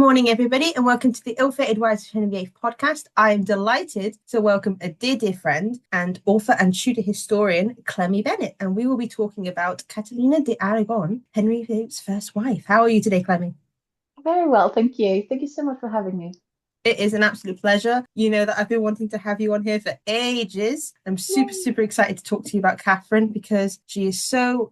morning, everybody, and welcome to the Ill-Fated Wives of Henry VIII podcast. I am delighted to welcome a dear friend and author and Tudor historian, Clemmie Bennett, and we will be talking about Catalina de Aragón, Henry VIII's first wife. How are you today, Clemmie? Very well, thank you. Thank you so much for having me. It is an absolute pleasure. You know that I've been wanting to have you on here for ages. I'm super excited to talk to you about Catherine because she is so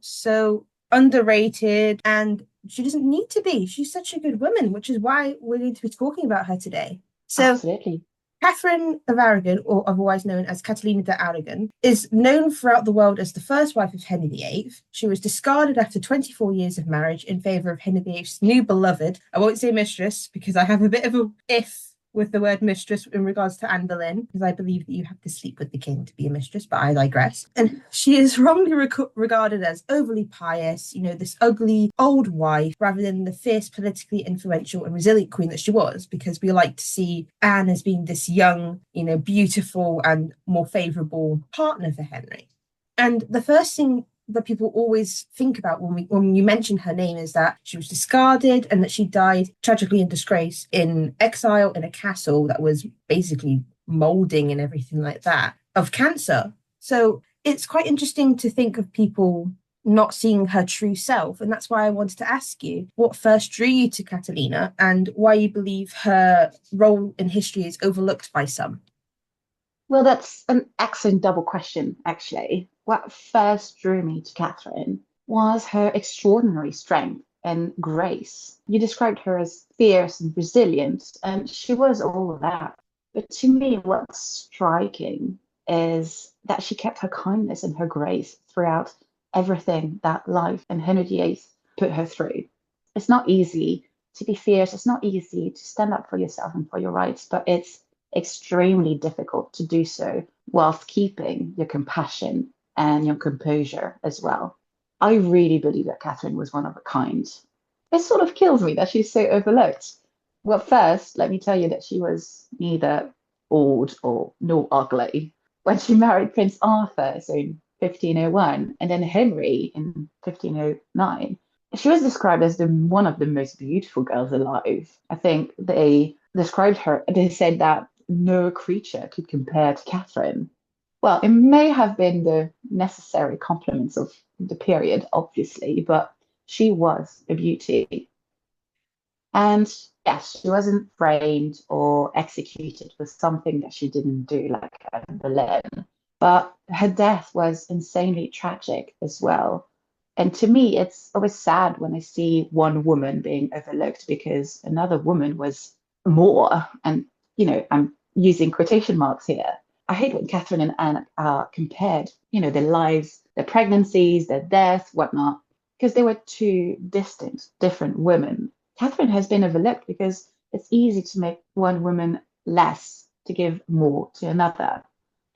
underrated and she doesn't need to be. She's such a good woman, which is why we're going to be talking about her today. So, Absolutely. Catherine of Aragon, or otherwise known as Catalina de Aragon, is known throughout the world as the first wife of Henry VIII. She was discarded after 24 years of marriage in favour of Henry VIII's new beloved. I won't say mistress because I have a bit of a if with the word mistress in regards to Anne Boleyn, because I believe that you have to sleep with the king to be a mistress, but I digress. And she is wrongly regarded as overly pious, this ugly old wife, rather than the fierce, politically influential and resilient queen that she was, because we like to see Anne as being this young, beautiful and more favourable partner for Henry. And the first thing that people always think about when you mention her name is that she was discarded and that she died tragically in disgrace in exile in a castle that was basically moulding and everything like that of cancer. So it's quite interesting to think of people not seeing her true self. And that's why I wanted to ask you what first drew you to Catalina and why you believe her role in history is overlooked by some. Well, that's an excellent double question, actually. What first drew me to Catherine was her extraordinary strength and grace. You described her as fierce and resilient, and she was all of that. But to me, what's striking is that she kept her kindness and her grace throughout everything that life and Henry VIII put her through. It's not easy to be fierce, it's not easy to stand up for yourself and for your rights, but it's extremely difficult to do so whilst keeping your compassion and your composure as well. I really believe that Catherine was one of a kind. It sort of kills me that she's so overlooked. Well, first, let me tell you that she was neither old or nor ugly. When she married Prince Arthur, so in 1501, and then Henry in 1509, she was described as one of the most beautiful girls alive. I think they described her, they said that no creature could compare to Catherine. Well, it may have been the necessary compliments of the period, obviously, but she was a beauty. And yes, she wasn't framed or executed for something that she didn't do, like Anne Boleyn, but her death was insanely tragic as well. And to me, it's always sad when I see one woman being overlooked because another woman was more. And, I'm using quotation marks here. I hate when Catherine and Anne are compared, their lives, their pregnancies, their deaths, whatnot, because they were two distinct, different women. Catherine has been overlooked because it's easy to make one woman less to give more to another.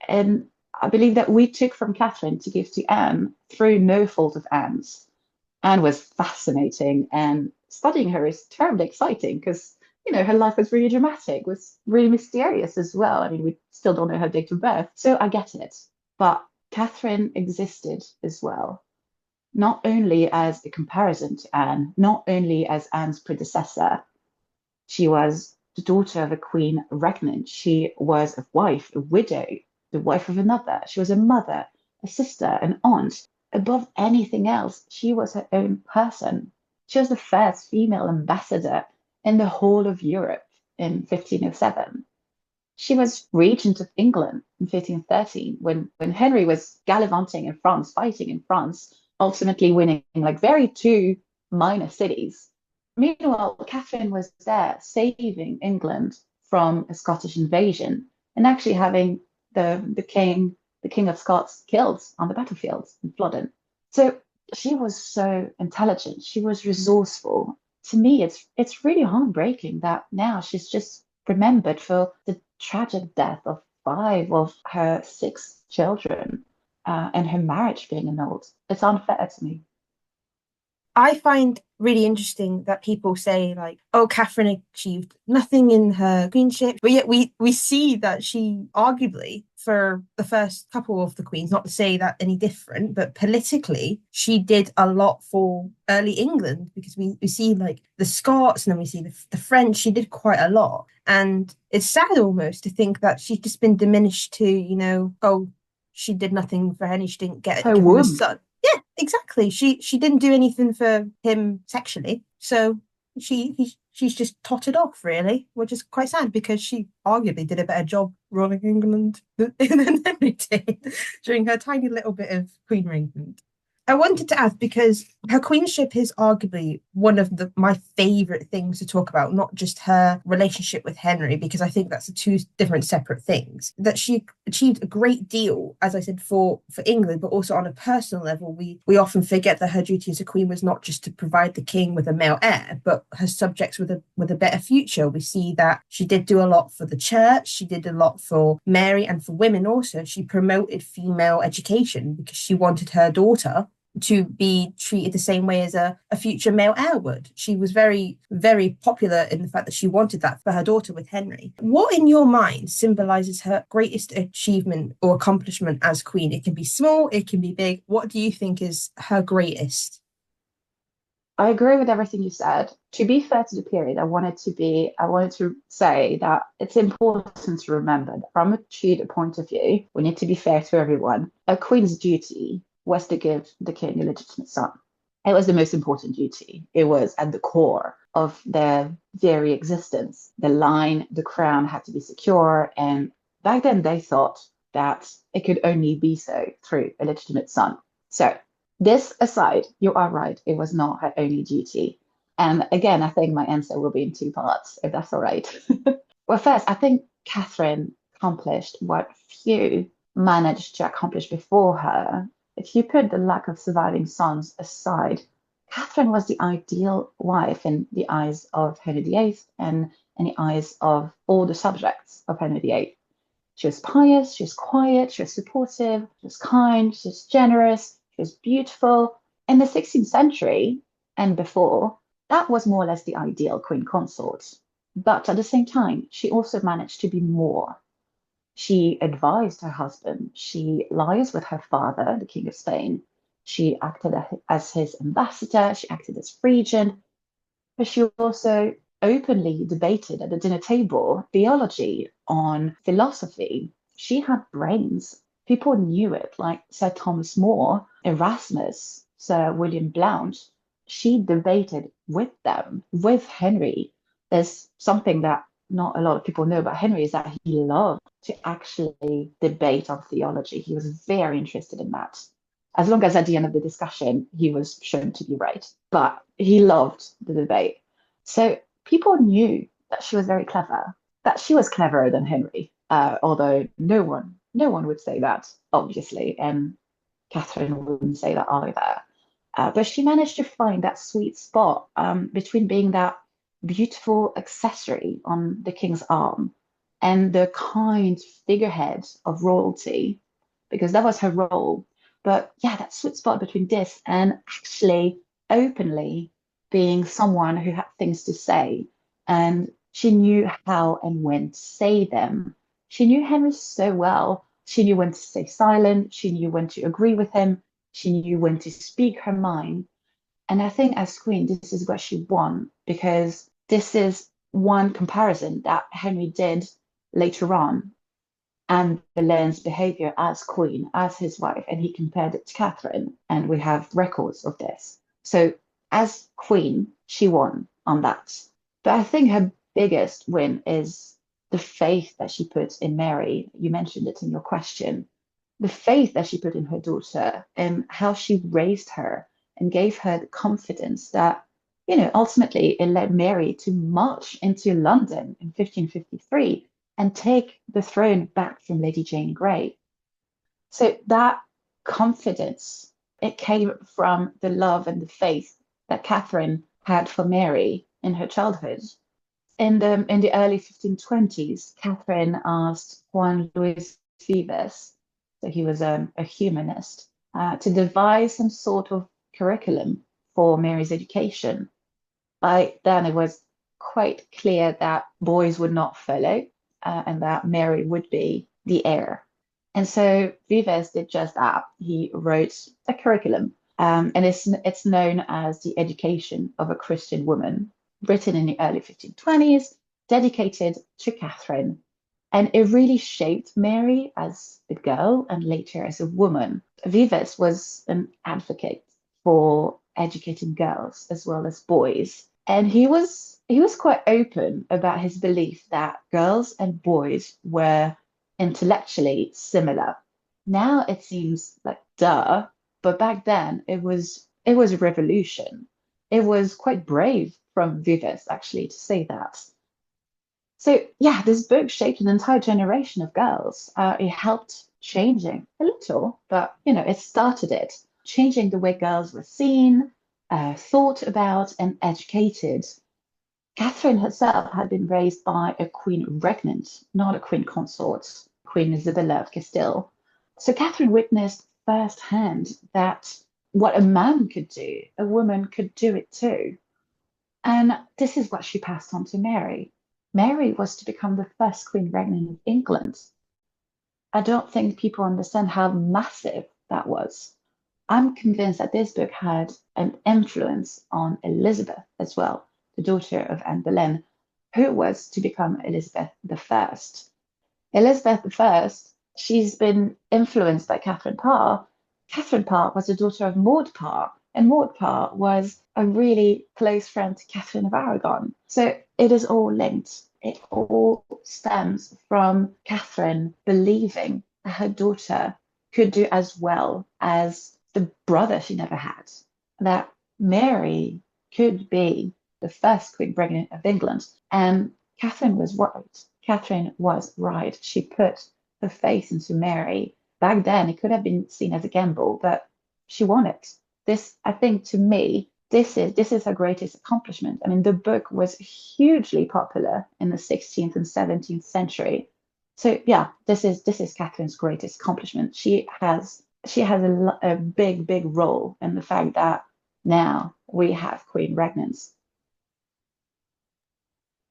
And I believe that we took from Catherine to give to Anne through no fault of Anne's. Anne was fascinating, and studying her is terribly exciting because her life was really dramatic, was really mysterious as well. I mean, we still don't know her date of birth, so I get it. But Catherine existed as well, not only as a comparison to Anne, not only as Anne's predecessor. She was the daughter of a queen regnant. She was a wife, a widow, the wife of another. She was a mother, a sister, an aunt. Above anything else, she was her own person. She was the first female ambassador in the whole of Europe in 1507. She was regent of England in 1513 when Henry was gallivanting in France, fighting in France, ultimately winning like very two minor cities. Meanwhile, Catherine was there saving England from a Scottish invasion and actually having the king of Scots killed on the battlefield in Flodden. So she was so intelligent. She was resourceful. To me, it's really heartbreaking that now she's just remembered for the tragic death of five of her six children and her marriage being annulled. It's unfair to me. I find really interesting that people say like, oh, Catherine achieved nothing in her queenship, but yet we see that she arguably for the first couple of the queens, not to say that any different, but politically, she did a lot for early England because we see like the Scots and then we see the French. She did quite a lot. And it's sad almost to think that she's just been diminished to, oh, she did nothing for Henry. She didn't Her give him a womb. son. Yeah, exactly. She didn't do anything for him sexually. So she's just totted off, really, which is quite sad because she arguably did a better job running England than Henry did during her tiny little bit of queen reign. I wanted to ask because her queenship is arguably one of my favourite things to talk about, not just her relationship with Henry, because I think that's two different separate things. That she achieved a great deal, as I said, for England, but also on a personal level. We often forget that her duty as a queen was not just to provide the king with a male heir, but her subjects with a better future. We see that she did do a lot for the church. She did a lot for Mary and for women also. She promoted female education because she wanted her daughter to be treated the same way as a future male heir would. She was very, very popular in the fact that she wanted that for her daughter with Henry. What in your mind symbolizes her greatest achievement or accomplishment as queen? It can be small, it can be big. What do you think is her greatest? I agree with everything you said. To be fair to the period, I wanted to say that it's important to remember that from a Tudor point of view, we need to be fair to everyone. A queen's duty was to give the king a legitimate son. It was the most important duty. It was at the core of their very existence. The line, the crown had to be secure. And back then they thought that it could only be so through a legitimate son. So this aside, you are right. It was not her only duty. And again, I think my answer will be in two parts, if that's all right. Well, first, I think Catherine accomplished what few managed to accomplish before her. If you put the lack of surviving sons aside, Catherine was the ideal wife in the eyes of Henry VIII and in the eyes of all the subjects of Henry VIII. She was pious, she was quiet, she was supportive, she was kind, she was generous, she was beautiful. In the 16th century and before, that was more or less the ideal queen consort. But at the same time, she also managed to be more. She advised her husband. She liaised with her father, the King of Spain. She acted as his ambassador. She acted as regent. But she also openly debated at the dinner table theology, on philosophy. She had brains. People knew it, like Sir Thomas More, Erasmus, Sir William Blount. She debated with them, with Henry. There's something that not a lot of people know about Henry is that he loved to actually debate on theology. He was very interested in that. As long as at the end of the discussion, he was shown to be right, but he loved the debate. So people knew that she was very clever, that she was cleverer than Henry, although no one would say that, obviously, and Catherine wouldn't say that either. But she managed to find that sweet spot between being that beautiful accessory on the king's arm and the kind figurehead of royalty, because that was her role. But yeah, that sweet spot between this and actually openly being someone who had things to say. And she knew how and when to say them. She knew Henry so well. She knew when to stay silent. She knew when to agree with him. She knew when to speak her mind. And I think as queen, this is what she won, because this is one comparison that Henry did later on, and Boleyn's behavior as queen, as his wife, and he compared it to Catherine, and we have records of this. So as queen, she won on that. But I think her biggest win is the faith that she put in Mary. You mentioned it in your question. The faith that she put in her daughter and how she raised her and gave her the confidence that, ultimately it led Mary to march into London in 1553 and take the throne back from Lady Jane Grey. So that confidence, it came from the love and the faith that Catherine had for Mary in her childhood. In the early 1520s, Catherine asked Juan Luis Vives, so he was a humanist, to devise some sort of curriculum for Mary's education. By then, it was quite clear that boys would not follow, and that Mary would be the heir. And so Vives did just that. He wrote a curriculum, and it's known as the Education of a Christian Woman, written in the early 1520s, dedicated to Catherine. And it really shaped Mary as a girl and later as a woman. Vives was an advocate for educating girls as well as boys. And he was quite open about his belief that girls and boys were intellectually similar. Now it seems like duh, but back then it was a revolution. It was quite brave from Vives actually to say that. So yeah, this book shaped an entire generation of girls. It helped changing a little, but it started it, changing the way girls were seen, thought about, and educated. Catherine herself had been raised by a queen regnant, not a queen consort, Queen Isabella of Castile. So Catherine witnessed firsthand that what a man could do, a woman could do it too. And this is what she passed on to Mary. Mary was to become the first queen regnant of England. I don't think people understand how massive that was. I'm convinced that this book had an influence on Elizabeth as well, the daughter of Anne Boleyn, who was to become Elizabeth I. Elizabeth I, she's been influenced by Catherine Parr. Catherine Parr was the daughter of Maud Parr, and Maud Parr was a really close friend to Catherine of Aragon. So it is all linked. It all stems from Catherine believing that her daughter could do as well as the brother she never had, that Mary could be the first queen pregnant of England. And Catherine was right. Catherine was right. She put her faith into Mary. Back then, it could have been seen as a gamble, but she won it. This, I think, to me, this is her greatest accomplishment. I mean, the book was hugely popular in the 16th and 17th century. So yeah, this is Catherine's greatest accomplishment. She has a big role in the fact that now we have queen regnants.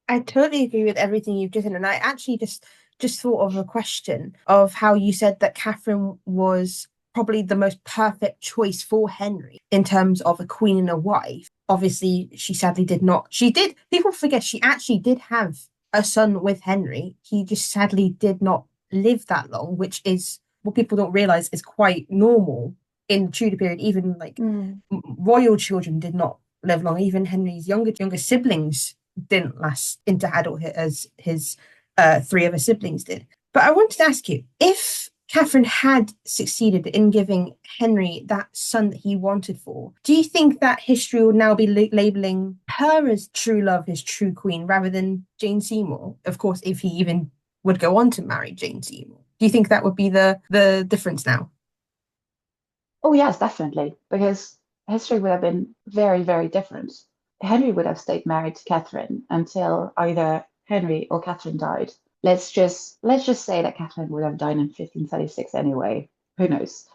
I totally agree with everything you've just said, and I actually just thought of a question of how you said that Catherine was probably the most perfect choice for Henry in terms of a queen and a wife. Obviously, she sadly did not. She did. People forget she actually did have a son with Henry. He just sadly did not live that long, which is what people don't realize is quite normal in the Tudor period. Even like Mm. royal children did not live long. Even Henry's younger siblings didn't last into adulthood as his three other siblings did. But I wanted to ask you, if Catherine had succeeded in giving Henry that son that he wanted for, do you think that history would now be labeling her as true love, his true queen, rather than Jane Seymour? Of course, if he even would go on to marry Jane Seymour. Do you think that would be the difference now? Oh yes, definitely, because history would have been very different. Henry would have stayed married to Catherine until either Henry or Catherine died. Let's just say that Catherine would have died in 1536 anyway. Who knows?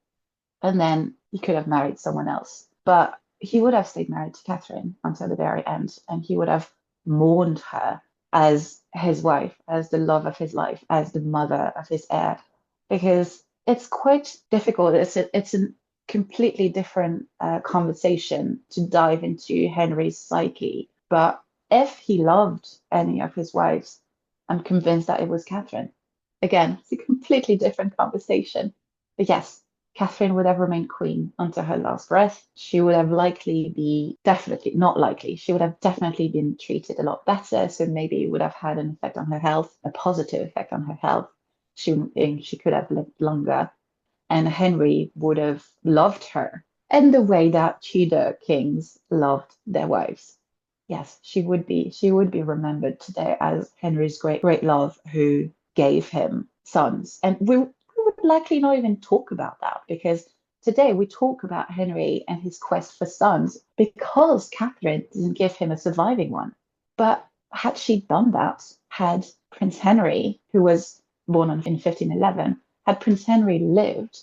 And then he could have married someone else. But he would have stayed married to Catherine until the very end, and he would have mourned her as his wife, as the love of his life, as the mother of his heir, because it's quite difficult. It's a completely different conversation to dive into Henry's psyche. But if he loved any of his wives, I'm convinced that it was Catherine. Again, it's a completely different conversation. But yes, Catherine would have remained queen until her last breath. She would have definitely, not likely, she would have definitely been treated a lot better. So maybe it would have had an effect on her health, a positive effect on her health. She could have lived longer. And Henry would have loved her in the way that Tudor kings loved their wives. Yes, she would be remembered today as Henry's great love who gave him sons. And we would likely not even talk about that because today we talk about Henry and his quest for sons because Catherine didn't give him a surviving one. But had she done that, had Prince Henry, who was born in 1511, had Prince Henry lived,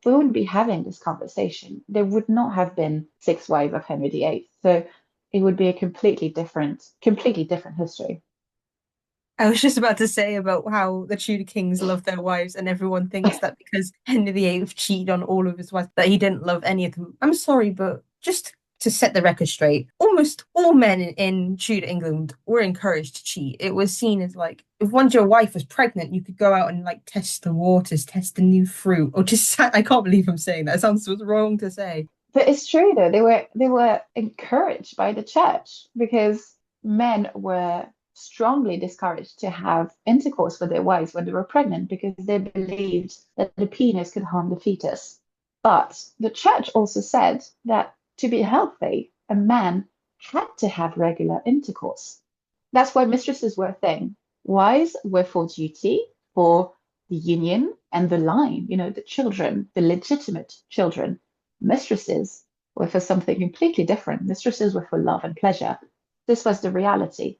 we wouldn't be having this conversation. There would not have been six wives of Henry VIII. So it would be a completely different history. I was just about to say about how the Tudor kings love their wives, and everyone thinks that because Henry VIII cheated on all of his wives, that he didn't love any of them. I'm sorry, but just to set the record straight, almost all men in Tudor England were encouraged to cheat. It was seen as like if once your wife was pregnant, you could go out and like test the waters, test the new fruit, or just I can't believe I'm saying that. It sounds so wrong to say. But it's true though, they were encouraged by the church because men were strongly discouraged to have intercourse with their wives when they were pregnant because they believed that the penis could harm the fetus. But the church also said that to be healthy, a man had to have regular intercourse. That's why mistresses were a thing. Wives were for duty, for the union and the line, the children, the legitimate children. Mistresses were for something completely different. Mistresses were for love and pleasure. This was the reality.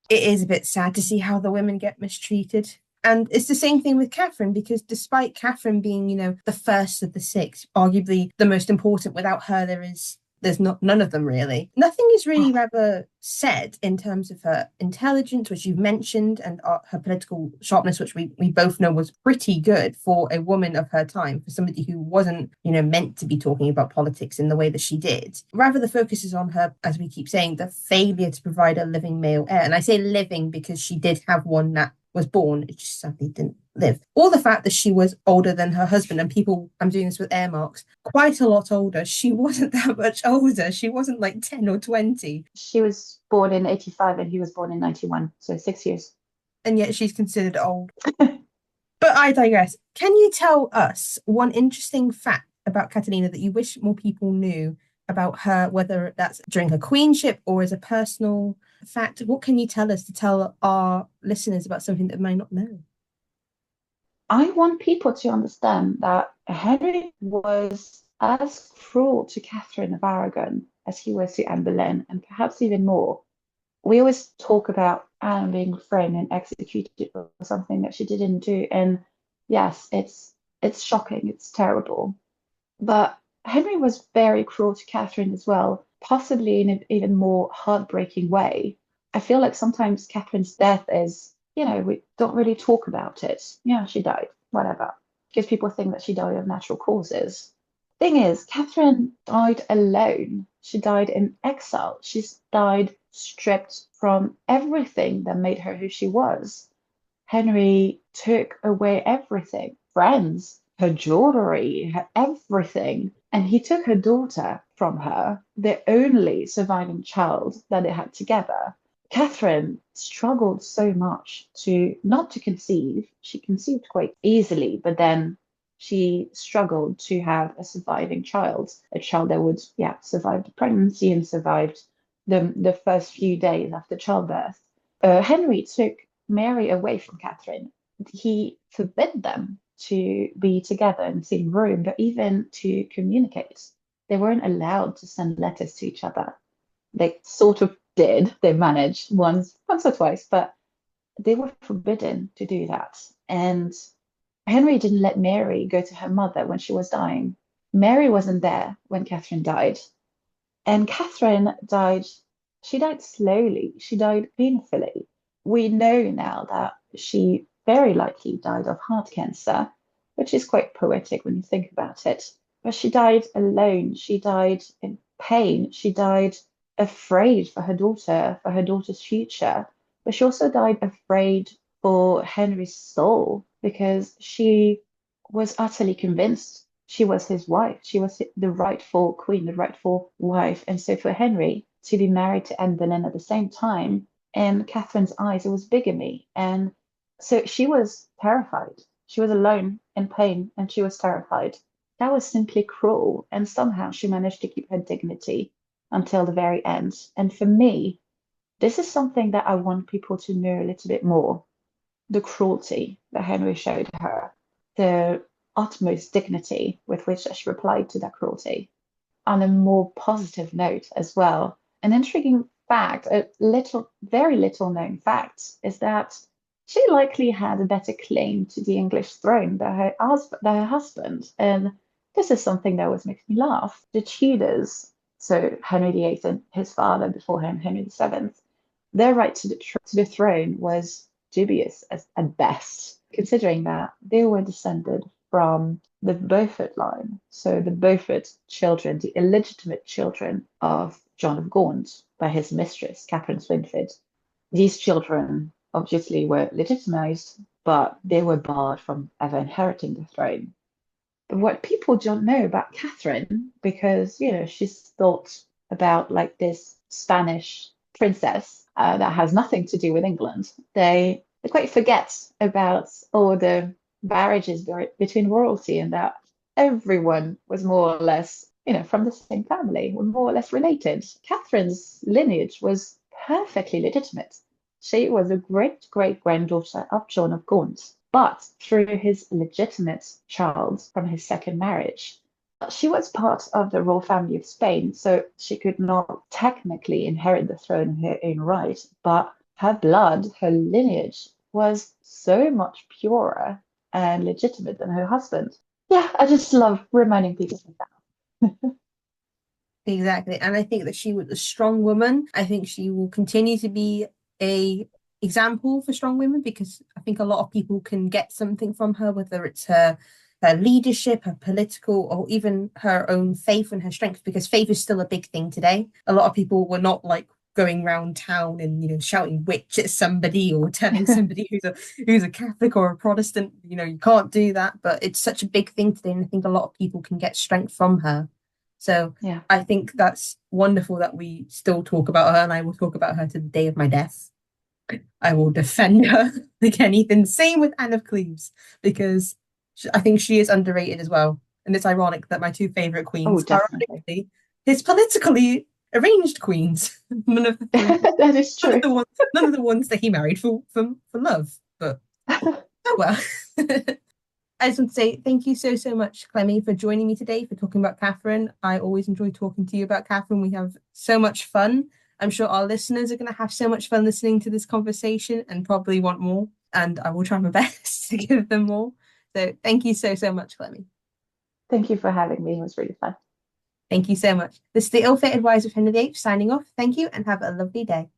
It is a bit sad to see how the women get mistreated. And it's the same thing with Catherine, because despite Catherine being, the first of the six, arguably the most important, without her, there's not none of them really. Nothing is really rather said in terms of her intelligence, which you've mentioned, and her political sharpness, which we both know was pretty good for a woman of her time, for somebody who wasn't, meant to be talking about politics in the way that she did. Rather, the focus is on her, as we keep saying, the failure to provide a living male heir. And I say living because she did have one that was born, it just sadly didn't live. Or the fact that she was older than her husband, and people, I'm doing this with air marks, quite a lot older. She wasn't that much older. She wasn't like 10 or 20. She was born in 85 and he was born in 91, so 6 years. And yet she's considered old. But I digress. Can you tell us one interesting fact about Catalina that you wish more people knew about her, whether that's during her queenship or as a personal fact? What can you tell us to tell our listeners about something that may not know? I want people to understand that Henry was as cruel to Catherine of Aragon as he was to Anne Boleyn, and perhaps even more. We always talk about Anne being thrown and executed for something that she didn't do, and yes, it's shocking, it's terrible. But Henry was very cruel to Catherine as well, possibly in an even more heartbreaking way. I feel like sometimes Catherine's death is, we don't really talk about it. Yeah, she died, whatever, because people think that she died of natural causes. Thing is, Catherine died alone. She died in exile. She died stripped from everything that made her who she was. Henry took away everything, friends, her jewelry, her everything. And he took her daughter from her, the only surviving child that they had together. Catherine struggled so much to not to conceive. She conceived quite easily, but then she struggled to have a surviving child, a child that would, yeah, survive the pregnancy and survived the first few days after childbirth. Henry took Mary away from Catherine. He forbid them to be together in the same room, but even to communicate. They weren't allowed to send letters to each other. They sort of did. They managed once or twice, but they were forbidden to do that. And Henry didn't let Mary go to her mother when she was dying. Mary wasn't there when Catherine died. And Catherine died, she died slowly. She died painfully. We know now that she very likely died of heart cancer, which is quite poetic when you think about it. But she died alone. She died in pain. She died afraid for her daughter's future. But she also died afraid for Henry's soul because she was utterly convinced she was his wife. She was the rightful queen, the rightful wife. And so for Henry to be married to Anne Boleyn at the same time, in Catherine's eyes, it was bigamy. And so she was terrified. She was alone in pain and she was terrified. That was simply cruel. And somehow she managed to keep her dignity until the very end. And for me, this is something that I want people to know a little bit more. The cruelty that Henry showed her, the utmost dignity with which she replied to that cruelty. On a more positive note as well, an intriguing fact, a little, very little known fact, is that she likely had a better claim to the English throne than her husband. And this is something that always makes me laugh. The Tudors, so Henry VIII and his father before him, Henry VII, Their right to the throne was dubious at best, considering that they were descended from the Beaufort line. So the Beaufort children, the illegitimate children of John of Gaunt by his mistress, Catherine Swynford. These children obviously were legitimized, but they were barred from ever inheriting the throne. What people don't know about Catherine, because she's thought about like this Spanish princess that has nothing to do with England. They quite forget about all the marriages between royalty and that everyone was more or less, from the same family, were more or less related. Catherine's lineage was perfectly legitimate. She was a great great granddaughter of John of Gaunt, but through his legitimate child from his second marriage. She was part of the royal family of Spain, so she could not technically inherit the throne in her own right, but her blood, her lineage, was so much purer and legitimate than her husband. Yeah, I just love reminding people of that. Exactly. And I think that she was a strong woman. I think she will continue to be a example for strong women, because I think a lot of people can get something from her, whether it's her leadership, her political, or even her own faith and her strength, because faith is still a big thing today. A lot of people were not like going around town and shouting witch at somebody or telling somebody who's a Catholic or a Protestant, you can't do that. But it's such a big thing today, and I think a lot of people can get strength from her. So Yeah. I think that's wonderful that we still talk about her, and I will talk about her to the day of my death. I will defend her like anything. Same with Anne of Cleves, because I think she is underrated as well. And it's ironic that my two favorite Oh, queens are definitely. ironically his politically arranged queins. None of the three, That is true. none of the ones that he married for love. But oh well. I just want to say thank you so, so much, Clemmie, for joining me today, for talking about Catherine. I always enjoy talking to you about Catherine. We have so much fun. I'm sure our listeners are going to have so much fun listening to this conversation and probably want more. And I will try my best to give them more. So thank you so, so much, Clemmie. Thank you for having me. It was really fun. Thank you so much. This is the Ill-Fated Wives of Henry VIII signing off. Thank you and have a lovely day.